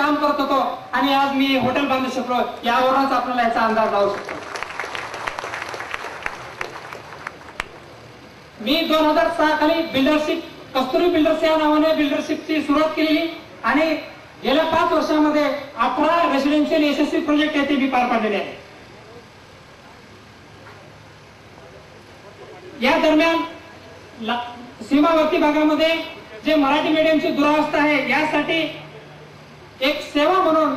काम करत होतो आणि आज मी हॉटेल बांधू शकलो, यावरूनच आपल्याला याचा अंदाज लावू शकतो। मी 2006 खाली बिल्डरशिप, कस्तुरी बिल्डर्स या नावाने बिल्डरशिपची सुरुवात केली आणि गेल्या 5 वर्षांमध्ये 18 रेसिडेन्शियल यशस्वी प्रोजेक्ट येथे मी पार पाडलेले आहे। या दरम्यान सीमावर्ती भागामध्ये जे मराठी मीडियमची दुरावस्था आहे, यासाठी एक सेवा म्हणून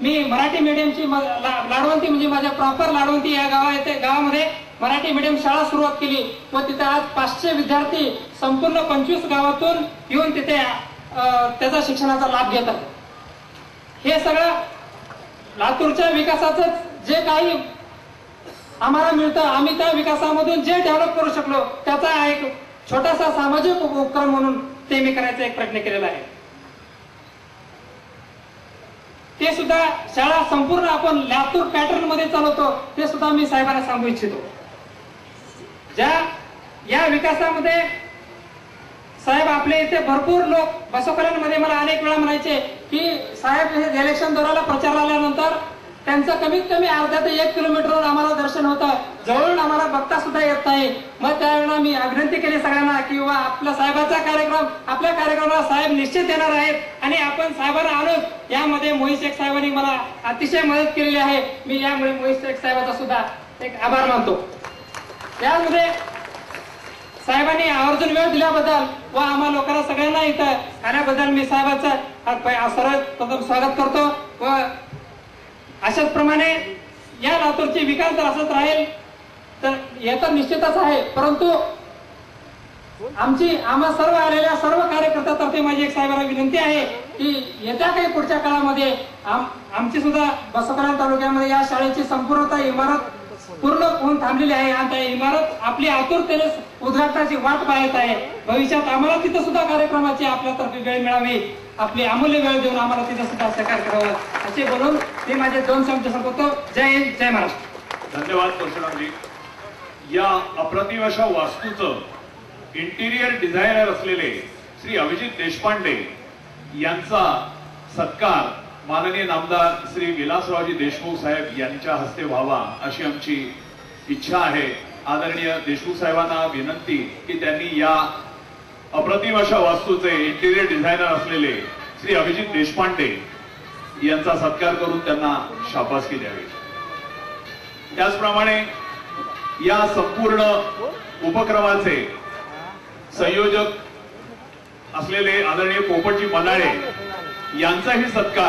मी मराठी मीडियमची लाडवंती म्हणजे माझ्या प्रॉपर लाडवंती या गावामध्ये मराठी मीडियम शाळा सुरुवात केली व तिथे आज 500 विद्यार्थी संपूर्ण 25 गावातून येऊन तिथे त्याचा शिक्षणाचा लाभ घेतात। हे सगळं लातूरच्या विकासाचं जे काही आम्हाला मिळतं, आम्ही त्या विकासामधून जे डेव्हलप करू शकलो त्याचा एक छोटासा सामाजिक उपक्रम म्हणून ते मी करायचा एक प्रयत्न केलेला आहे। ते सुद्धा शाळा संपूर्ण आपण लातूर पॅटर्न मध्ये चालवतो, ते सुद्धा मी साहेबांना सांगू इच्छितो। या विकासामध्ये साहेब आपले इथे भरपूर लोक बसवकल्याणमध्ये मला अनेक वेळा म्हणायचे की साहेब हे इलेक्शन दौऱ्याला प्रचार आल्यानंतर त्यांचं कमीत कमी अर्धा ते 1 किलोमीटरवर आम्हाला दर्शन होतं, जवळून आम्हाला बघता सुद्धा येत नाही। मग त्यावेळेला मी विनंती केली सगळ्यांना की आपल्या साहेबाचा कार्यक्रम, आपल्या कार्यक्रमाला साहेब निश्चित येणार आहेत आणि आपण साहेबांना आणून यामध्ये मोहित शेख साहेबांनी मला अतिशय मदत केलेली आहे। मी यामुळे मोहित शेख साहेबांचा सुद्धा एक आभार मानतो। यामध्ये साहेबांनी आवर्जून वेळ दिल्याबद्दल व आम्हा लोकांना सगळ्यांना इथं आल्याबद्दल मी साहेबांचं सर्वप्रथम स्वागत करतो व अशाच प्रमाणे या लातूरची विकास जर असंच राहील तर हे तर निश्चितच आहे, परंतु आम्हा सर्व आलेल्या सर्व कार्यकर्त्यांतर्फे माझी एक साहेबांना विनंती आहे की येत्या काही पुढच्या काळामध्ये आमची सुद्धा बसवकल्याण तालुक्यामध्ये या शाळेची संपूर्णतः इमारत पूर्ण होऊन थांबलेली आहे आणि त्या इमारत आपली आतुरतेने उद्घाटनाची वाट पाहत आहे। भविष्यात आम्हाला तिथे सुद्धा कार्यक्रमाची आपल्यातर्फे वेळ मिळावी, आपली अमूल्य वेळ देऊन आम्हाला तिथे सुद्धा सहकार्य करावं असे बोलून मी माझे 2 शब्द संपवतो। जय हिंद, जय महाराष्ट्र। धन्यवाद परशुरामजी। या अप्रतिम अशा वास्तूचं इंटिरियर डिझायनर असलेले श्री अभिजित देशपांडे यांचा सत्कार माननीय नामदार श्री विलासरावजी देशमुख साहेब यांच्या हस्ते व्हावा अशी आमची इच्छा आहे। आदरणीय देशमुख साहेबांना विनंती की त्यांनी या अप्रतिम अशा वास्तूचे इंटिरियर डिझायनर असलेले श्री अभिजित देशपांडे यांचा सत्कार करून त्यांना शाबासकी द्यावी। त्याचप्रमाणे या संपूर्ण उपक्रमाचे संयोजक असलेले आदरणीय पोपटजी मनाळे यांचाही सत्कार